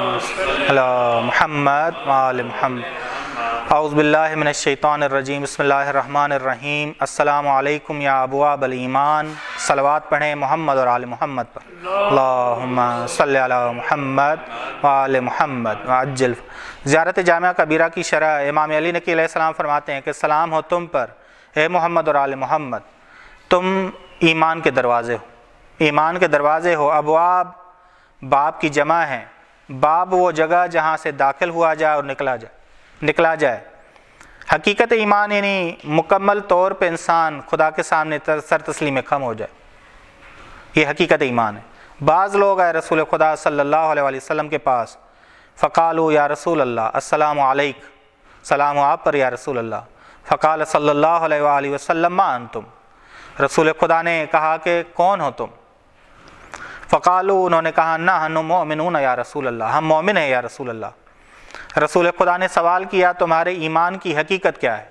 علی محمد وآل محمد اعوذ باللہ من الشیطان الرجیم بسم اللہ الرحمن الرحیم السلام علیکم یا ابواب الایمان صلوات پڑھیں محمد اور آل محمد پر اللہم صلی علی محمد وآل محمد وعجل زیارت جامعہ کبیرہ کی شرح امام علی نقی علیہ السلام فرماتے ہیں کہ سلام ہو تم پر اے محمد اور آل محمد، تم ایمان کے دروازے ہو، ایمان کے دروازے ہو۔ ابواب باب کی جمع ہے، باب وہ جگہ جہاں سے داخل ہوا جائے اور نکلا جائے۔ حقیقت ایمان یعنی مکمل طور پہ انسان خدا کے سامنے سر تسلیم خم ہو جائے، یہ حقیقت ایمان ہے۔ بعض لوگ آئے رسول خدا صلی اللہ علیہ وسلم کے پاس، فقالوا یا رسول اللہ السلام علیک، سلام ہو آپ پر یا رسول اللہ۔ فقال صلی اللہ علیہ وآلہ وسلم ما انتم، رسول خدا نے کہا کہ کون ہو تم؟ فقالوا، انہوں نے کہا نحن مؤمنون یا رسول اللہ، ہم مومن ہیں یا رسول اللہ۔ رسول خدا نے سوال کیا تمہارے ایمان کی حقیقت کیا ہے؟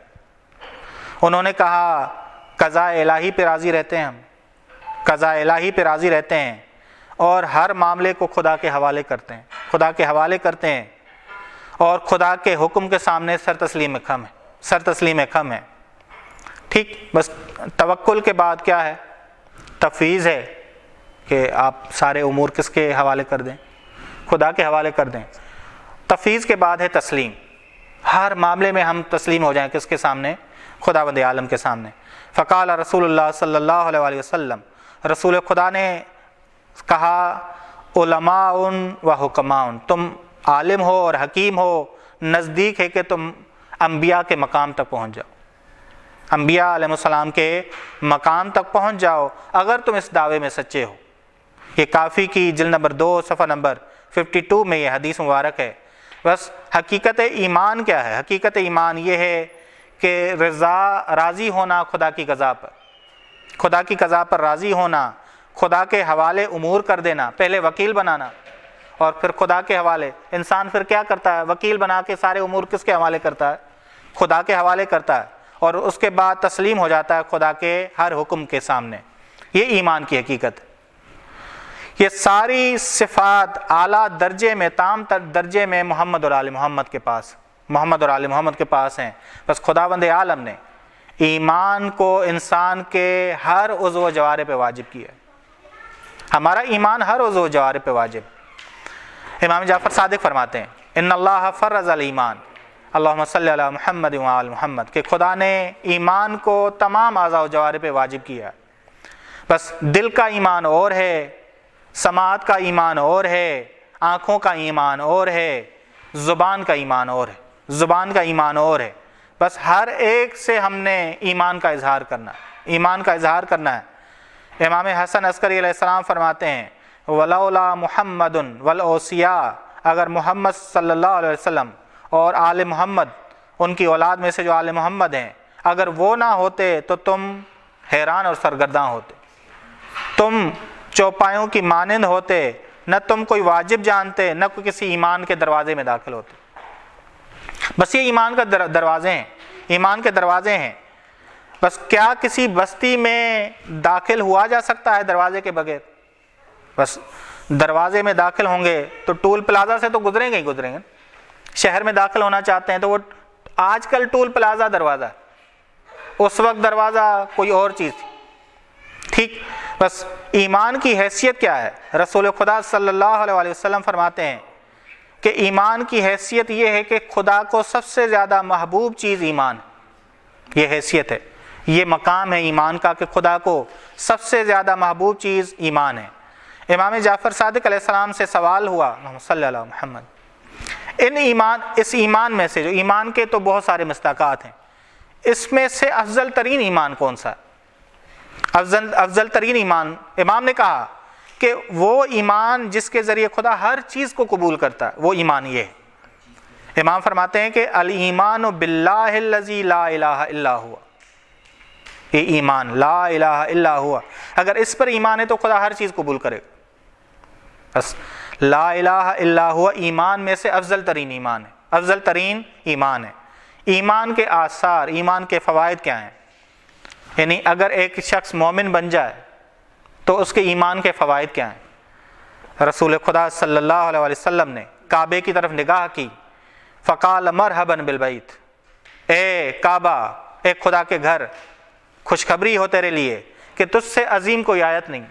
انہوں نے کہا قضاء الہی پہ راضی رہتے ہیں، ہم قضاء الہی پہ راضی رہتے ہیں اور ہر معاملے کو خدا کے حوالے کرتے ہیں، خدا کے حوالے کرتے ہیں اور خدا کے حکم کے سامنے سر تسلیم خم ہے۔ ٹھیک، بس توکل کے بعد کیا ہے؟ تفویض ہے کہ آپ سارے امور کس کے حوالے کر دیں؟ خدا کے حوالے کر دیں۔ تفویض کے بعد ہے تسلیم، ہر معاملے میں ہم تسلیم ہو جائیں کس کے سامنے؟ خداوند عالم کے سامنے۔ فقال رسول اللہ صلی اللہ علیہ وسلم، رسول خدا نے کہا علماء و حکماء، تم عالم ہو اور حکیم ہو، نزدیک ہے کہ تم انبیاء کے مقام تک پہنچ جاؤ، انبیاء علیہ السلام کے مقام تک پہنچ جاؤ اگر تم اس دعوے میں سچے ہو۔ یہ کافی کی جلد نمبر 2 صفحہ نمبر 52 میں یہ حدیث مبارک ہے۔ بس حقیقت ایمان کیا ہے؟ حقیقت ایمان یہ ہے کہ راضی ہونا خدا کی قضا پر، خدا کی قضا پر راضی ہونا، خدا کے حوالے امور کر دینا، پہلے وکیل بنانا اور پھر خدا کے حوالے۔ انسان پھر کیا کرتا ہے؟ وکیل بنا کے سارے امور کس کے حوالے کرتا ہے؟ خدا کے حوالے کرتا ہے اور اس کے بعد تسلیم ہو جاتا ہے خدا کے ہر حکم کے سامنے۔ یہ ایمان کی حقیقت ہے۔ یہ ساری صفات اعلیٰ درجے میں، تام تر درجے میں محمد اور آل محمد کے پاس ہیں۔ بس خداوند عالم نے ایمان کو انسان کے ہر عضو و جوارح پہ واجب کیا ہے۔ ہمارا ایمان ہر عضو و جوارح پہ واجب۔ امام جعفر صادق فرماتے ہیں ان اللہ فرض الایمان اللہم صلی علی محمد و آل محمد، کہ خدا نے ایمان کو تمام اعضاء و جوارح پہ واجب کیا ہے۔ بس دل کا ایمان اور ہے، سماعت کا ایمان اور ہے، آنکھوں کا ایمان اور ہے، زبان کا ایمان اور ہے۔ بس ہر ایک سے ہم نے ایمان کا اظہار کرنا ہے۔ امام حسن عسکری علیہ السلام فرماتے ہیں ولولا محمد والاوصیاء، اگر محمد صلی اللہ علیہ وسلم اور آل محمد، ان کی اولاد میں سے جو آل محمد ہیں، اگر وہ نہ ہوتے تو تم حیران اور سرگرداں ہوتے، تم چوپایوں کی مانند ہوتے، نہ تم کوئی واجب جانتے، نہ کوئی کسی ایمان کے دروازے میں داخل ہوتے۔ بس یہ ایمان کے دروازے ہیں۔ بس کیا کسی بستی میں داخل ہوا جا سکتا ہے دروازے کے بغیر؟ بس دروازے میں داخل ہوں گے تو ٹول پلازا سے تو گزریں گے۔ شہر میں داخل ہونا چاہتے ہیں تو وہ آج کل ٹول پلازا دروازہ ہے، اس وقت دروازہ کوئی اور چیز تھی۔ ٹھیک، بس ایمان کی حیثیت کیا ہے؟ رسول خدا صلی اللہ علیہ وسلم فرماتے ہیں کہ ایمان کی حیثیت یہ ہے کہ خدا کو سب سے زیادہ محبوب چیز ایمان ہے۔ یہ حیثیت ہے، یہ مقام ہے ایمان کا کہ خدا کو سب سے زیادہ محبوب چیز ایمان ہے۔ امام جعفر صادق علیہ السلام سے سوال ہوا محمد صلی اللہ علیہ محمد، اس ایمان میں سے، جو ایمان کے تو بہت سارے مصداقات ہیں، اس میں سے افضل ترین ایمان کون سا ہے؟ افضل ترین ایمان، امام نے کہا کہ وہ ایمان جس کے ذریعے خدا ہر چیز کو قبول کرتا ہے، وہ ایمان یہ ہے۔ امام فرماتے ہیں کہ الایمان باللہ الذی لا الہ الا ہوا، یہ ایمان لا الہ الا ہوا، اگر اس پر ایمان ہے تو خدا ہر چیز قبول کرے گا۔ بس لا الہ الا ہوا ایمان میں سے افضل ترین ایمان ہے۔ ایمان کے آثار، ایمان کے فوائد کیا ہیں؟ یعنی اگر ایک شخص مومن بن جائے تو اس کے ایمان کے فوائد کیا ہیں؟ رسول خدا صلی اللہ علیہ وسلم نے کعبے کی طرف نگاہ کی، فقال مرحبا بالبیت، اے کعبہ، اے خدا کے گھر، خوشخبری ہو تیرے لیے کہ تجھ سے عظیم کوئی آیت نہیں،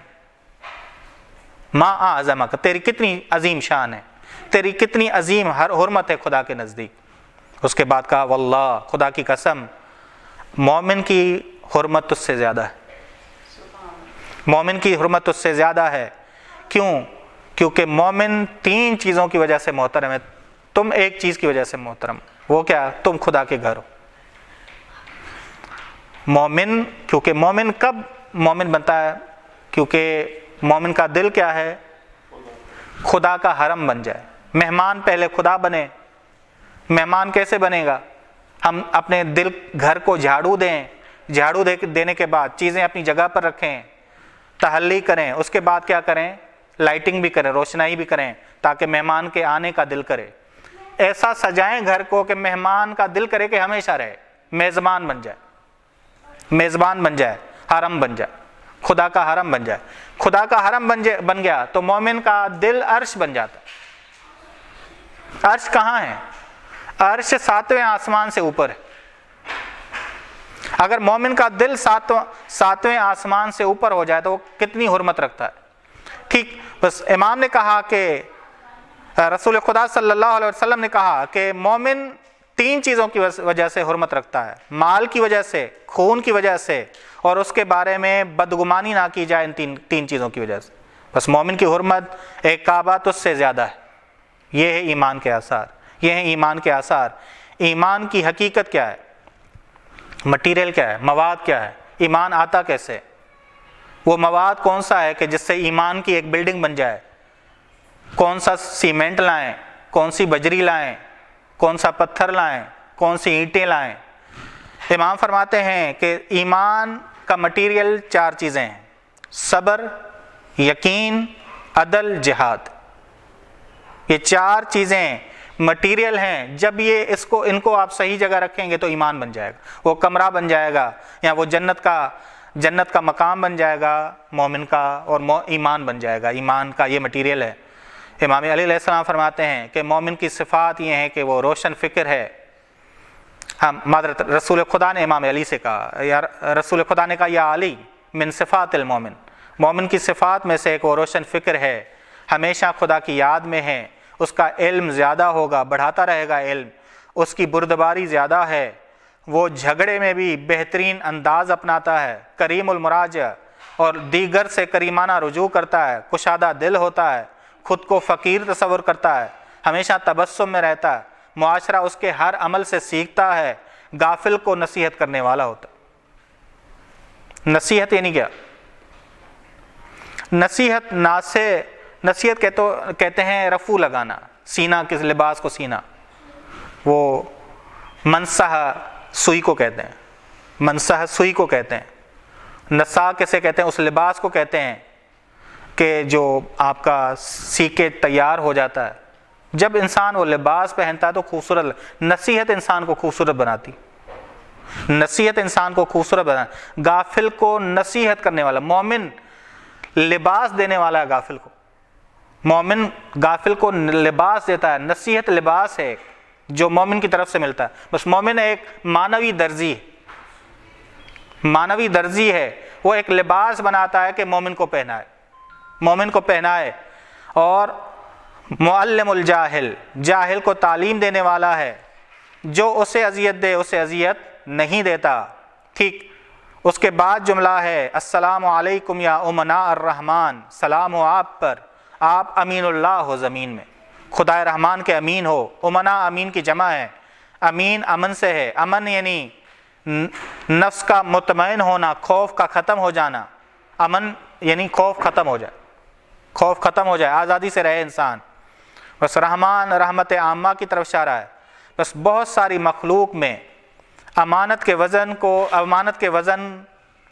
ما اعظمک، تیری کتنی عظیم شان ہے، تیری کتنی عظیم حرمت ہے خدا کے نزدیک۔ اس کے بعد کہا واللہ، خدا کی قسم، مومن کی حرمت تجھ سے زیادہ ہے، مومن کی حرمت تجھ سے زیادہ ہے۔ کیوں؟ کیونکہ مومن 3 چیزوں کی وجہ سے محترم ہے، تم ایک چیز کی وجہ سے محترم، وہ کیا؟ تم خدا کے گھر ہو۔ مومن، کیونکہ مومن کب مومن بنتا ہے؟ کیونکہ مومن کا دل کیا ہے؟ خدا کا حرم بن جائے۔ مہمان پہلے خدا بنے۔ مہمان کیسے بنے گا؟ ہم اپنے دل گھر کو جھاڑو دیں، جھاڑو دینے کے بعد چیزیں اپنی جگہ پر رکھیں، تحلی کریں، اس کے بعد کیا کریں؟ لائٹنگ بھی کریں، روشنائی بھی کریں، تاکہ مہمان کے آنے کا دل کرے۔ ایسا سجائیں گھر کو کہ مہمان کا دل کرے کہ ہمیشہ رہے، میزبان بن جائے، میزبان بن جائے، حرم بن جائے، خدا کا حرم بن جائے۔ خدا کا حرم بن گیا تو مومن کا دل عرش بن جاتا ہے۔ عرش کہاں ہے؟ عرش 7ویں آسمان سے اوپر ہے۔ اگر مومن کا دل 7ویں آسمان سے اوپر ہو جائے تو وہ کتنی حرمت رکھتا ہے۔ ٹھیک، بس امام نے کہا کہ رسول خدا صلی اللہ علیہ وسلم نے کہا کہ مومن 3 چیزوں کی وجہ سے حرمت رکھتا ہے، مال کی وجہ سے، خون کی وجہ سے، اور اس کے بارے میں بدگمانی نہ کی جائے، ان 3 چیزوں کی وجہ سے۔ بس مومن کی حرمت ایک کعبہ تجھ سے زیادہ ہے۔ یہ ہے ایمان کے آثار، یہ ہیں ایمان کے آثار۔ ایمان کی حقیقت کیا ہے؟ مٹیریل کیا ہے؟ مواد کیا ہے؟ ایمان آتا کیسے؟ وہ مواد کون سا ہے کہ جس سے ایمان کی ایک بلڈنگ بن جائے؟ کون سا سیمنٹ لائیں، کون سی بجری لائیں، کون سا پتھر لائیں، کون سی اینٹیں لائیں؟ امام فرماتے ہیں کہ ایمان کا مٹیریل 4 چیزیں ہیں: صبر، یقین، عدل، جہاد۔ یہ 4 چیزیں مٹیریل ہیں۔ جب ان کو آپ صحیح جگہ رکھیں گے تو ایمان بن جائے گا، وہ کمرہ بن جائے گا، یا وہ جنت کا مقام بن جائے گا مومن کا، اور ایمان بن جائے گا۔ ایمان کا یہ مٹیریل ہے۔ امام علی علیہ السلام فرماتے ہیں کہ مومن کی صفات یہ ہیں کہ وہ روشن فکر ہے۔ رسول خدا نے امام علی سے کہا، یا رسول خدا نے کہا یا علی من صفات المومن، مومن کی صفات میں سے ایک وہ روشن فکر ہے، ہمیشہ خدا کی یاد میں ہے، اس کا علم زیادہ ہوگا، بڑھاتا رہے گا علم، اس کی بردباری زیادہ ہے، وہ جھگڑے میں بھی بہترین انداز اپناتا ہے، کریم المراجع، اور دیگر سے کریمانہ رجوع کرتا ہے، کشادہ دل ہوتا ہے، خود کو فقیر تصور کرتا ہے، ہمیشہ تبسم میں رہتا ہے، معاشرہ اس کے ہر عمل سے سیکھتا ہے، غافل کو نصیحت کرنے والا ہوتا ہے۔ نصیحت یعنی کیا؟ نصیحت کہتے ہیں رفو لگانا، سینہ کس لباس کو سینہ، وہ منصح سوئی کو کہتے ہیں، منصح سوئی کو کہتے ہیں۔ نسا کسے کہتے ہیں؟ اس لباس کو کہتے ہیں کہ جو آپ کا سی کے تیار ہو جاتا ہے۔ جب انسان وہ لباس پہنتا ہے تو خوبصورت، نصیحت انسان کو خوبصورت بناتی، نصیحت انسان کو خوبصورت بناتی۔ غافل کو نصیحت کرنے والا، مومن لباس دینے والا ہے غافل کو، مومن غافل کو لباس دیتا ہے۔ نصیحت لباس ہے جو مومن کی طرف سے ملتا ہے۔ بس مومن ایک معنوی درزی ہے، معنوی درزی ہے، وہ ایک لباس بناتا ہے کہ مومن کو پہنائے، مومن کو پہنائے۔ اور معلم الجاہل، جاہل کو تعلیم دینے والا ہے، جو اسے اذیت دے اسے اذیت نہیں دیتا۔ ٹھیک، اس کے بعد جملہ ہے السلام علیکم یا امناء الرحمن، سلام ہو آپ پر، آپ امین اللہ ہو زمین میں، خدا رحمان کے امین ہو۔ امناء امین کی جمع ہے، امین امن سے ہے، امن یعنی نفس کا مطمئن ہونا، خوف کا ختم ہو جانا، امن یعنی خوف ختم ہو جائے، خوف ختم ہو جائے، آزادی سے رہے انسان۔ بس رحمان رحمت عامہ کی طرف اشارہ ہے۔ بس بہت ساری مخلوق میں امانت کے وزن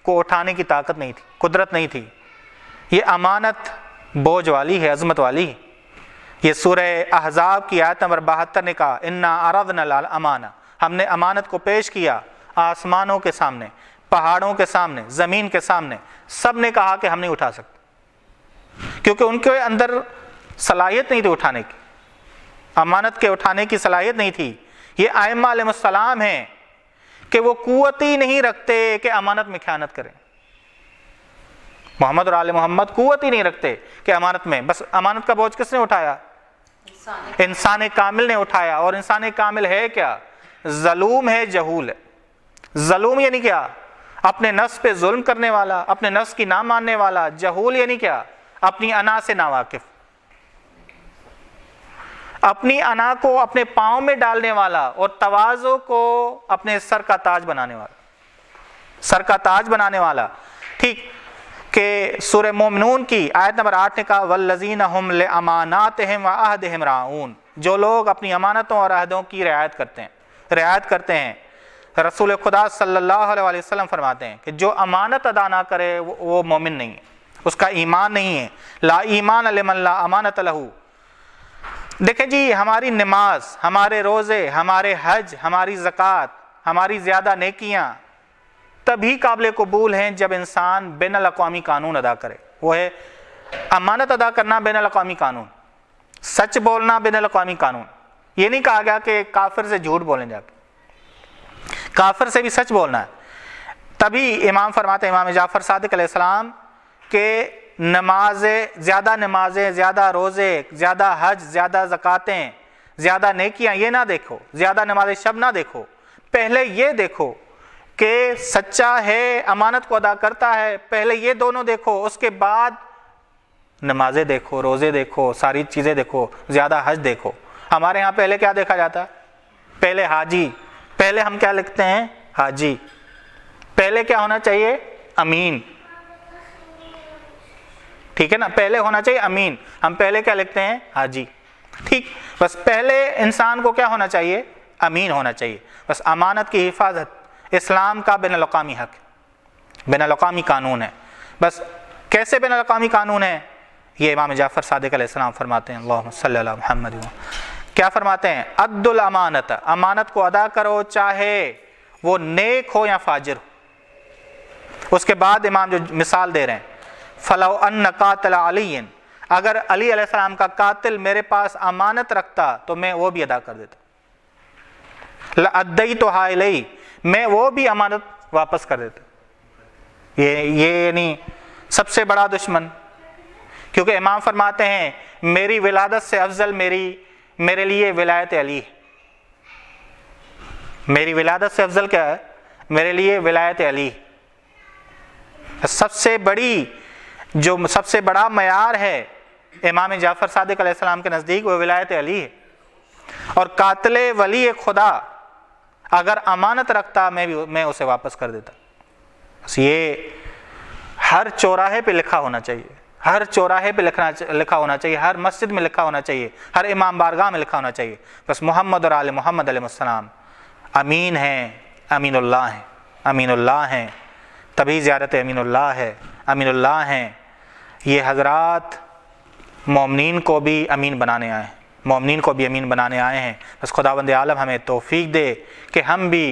کو اٹھانے کی طاقت نہیں تھی، قدرت نہیں تھی۔ یہ امانت بوجھ والی ہے، عظمت والی ہے۔ یہ سورہ احزاب کی آیت نمبر 72 نے کہا انا عرضنا الامانہ، ہم نے امانت کو پیش کیا آسمانوں کے سامنے، پہاڑوں کے سامنے، زمین کے سامنے، سب نے کہا کہ ہم نہیں اٹھا سکتے، کیونکہ ان کے اندر صلاحیت نہیں تھی اٹھانے کی، امانت کے اٹھانے کی صلاحیت نہیں تھی۔ یہ ائمہ علیہ السلام ہیں کہ وہ قوت ہی نہیں رکھتے کہ امانت میں خیانت کریں۔ محمد اور آل محمد قوت ہی نہیں رکھتے کہ امانت میں، بس امانت کا بوجھ کس نے اٹھایا؟ انسان کامل نے اٹھایا۔ اور انسان کامل ہے کیا؟ ظلوم ہے، جہول ہے۔ ظلوم یعنی کیا؟ اپنے نفس پہ ظلم کرنے والا، اپنے نفس کی نہ ماننے والا۔ جہول یعنی کیا؟ اپنی انا سے ناواقف، اپنی انا کو اپنے پاؤں میں ڈالنے والا اور تواضع کو اپنے سر کا تاج بنانے والا، سر کا تاج بنانے والا۔ ٹھیک کہ سورہ مومنون کی آیت نمبر 8 نے کہا والذین ہم لاماناتہم وعہدہم راعون، جو لوگ اپنی امانتوں اور عہدوں کی رعایت کرتے ہیں۔ رسول خدا صلی اللہ علیہ وسلم فرماتے ہیں کہ جو امانت ادا نہ کرے وہ مومن نہیں ہے، اس کا ایمان نہیں ہے۔ لا ایمان لمن لا امانت لہ۔ دیکھیں جی، ہماری نماز، ہمارے روزے، ہمارے حج، ہماری زکوٰۃ، ہماری زیادہ نیکیاں تبھی قابل قبول ہیں جب انسان بین الاقوامی قانون ادا کرے۔ وہ ہے امانت ادا کرنا، بین الاقوامی قانون، سچ بولنا، بین الاقوامی قانون۔ یہ نہیں کہا گیا کہ کافر سے جھوٹ بولیں، جا کے کافر سے بھی سچ بولنا ہے۔ تبھی امام فرماتے ہیں، امام جعفر صادق علیہ السلام، کہ نمازیں، زیادہ روزے، زیادہ حج، زیادہ زکاتیں، زیادہ نیکیاں، یہ نہ دیکھو، زیادہ نماز شب نہ دیکھو، پہلے یہ دیکھو کہ سچا ہے، امانت کو ادا کرتا ہے، پہلے یہ دونوں دیکھو، اس کے بعد نمازیں دیکھو، روزے دیکھو، ساری چیزیں دیکھو، زیادہ حج دیکھو۔ ہمارے ہاں پہلے کیا دیکھا جاتا ہے؟ پہلے حاجی، پہلے ہم کیا لکھتے ہیں؟ حاجی۔ پہلے کیا ہونا چاہیے؟ امین۔ ٹھیک ہے نا، پہلے ہونا چاہیے امین، ہم پہلے کیا لکھتے ہیں؟ حاجی۔ ٹھیک، بس پہلے انسان کو کیا ہونا چاہیے؟ امین ہونا چاہیے۔ بس امانت کی حفاظت اسلام کا بین الاقوامی حق ہے، بین الاقوامی قانون ہے۔ بس کیسے بین الاقوامی قانون ہے؟ یہ امام جعفر صادق علیہ السلام فرماتے ہیں، اللہم صلی علی محمد، کیا فرماتے ہیں؟ عد الامانت، امانت کو ادا کرو چاہے وہ نیک ہو یا فاجر ہو۔ اس کے بعد امام جو مثال دے رہے ہیں، فلو ان قاتل علی، اگر علی علیہ السلام کا قاتل میرے پاس امانت رکھتا تو میں وہ بھی ادا کر دیتا، لأدیتھا الیہ، میں وہ بھی امانت واپس کر دیتا۔ یہ یعنی سب سے بڑا دشمن، کیونکہ امام فرماتے ہیں میری ولادت سے افضل میرے لیے ولایت علی ہے۔ میری ولادت سے افضل کیا ہے؟ میرے لیے ولایت علی۔ سب سے بڑا معیار ہے امام جعفر صادق علیہ السلام کے نزدیک، وہ ولایت علی ہے۔ اور قاتل ولی خدا اگر امانت رکھتا میں اسے واپس کر دیتا۔ بس یہ ہر چوراہے پہ لکھا ہونا چاہیے، ہر چوراہے پہ لکھا ہونا چاہیے، ہر مسجد میں لکھا ہونا چاہیے، ہر امام بارگاہ میں لکھا ہونا چاہیے۔ بس محمد اور آل محمد علیہ السلام امین ہیں، امین اللہ ہیں، امین اللہ ہیں، تبھی زیارت امین اللہ ہے، امین اللہ ہیں۔ یہ حضرات مومنین کو بھی امین بنانے آئے ہیں، مومنین کو بھی امین بنانے آئے ہیں۔ بس خداوند عالم ہمیں توفیق دے کہ ہم بھی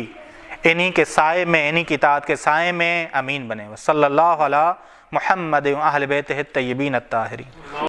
انہی کے سائے میں، انہی کی اطاعت کے سائے میں امین بنے۔ صلی اللہ علی محمد و اہل بیتہ الطیبین الطاہرین۔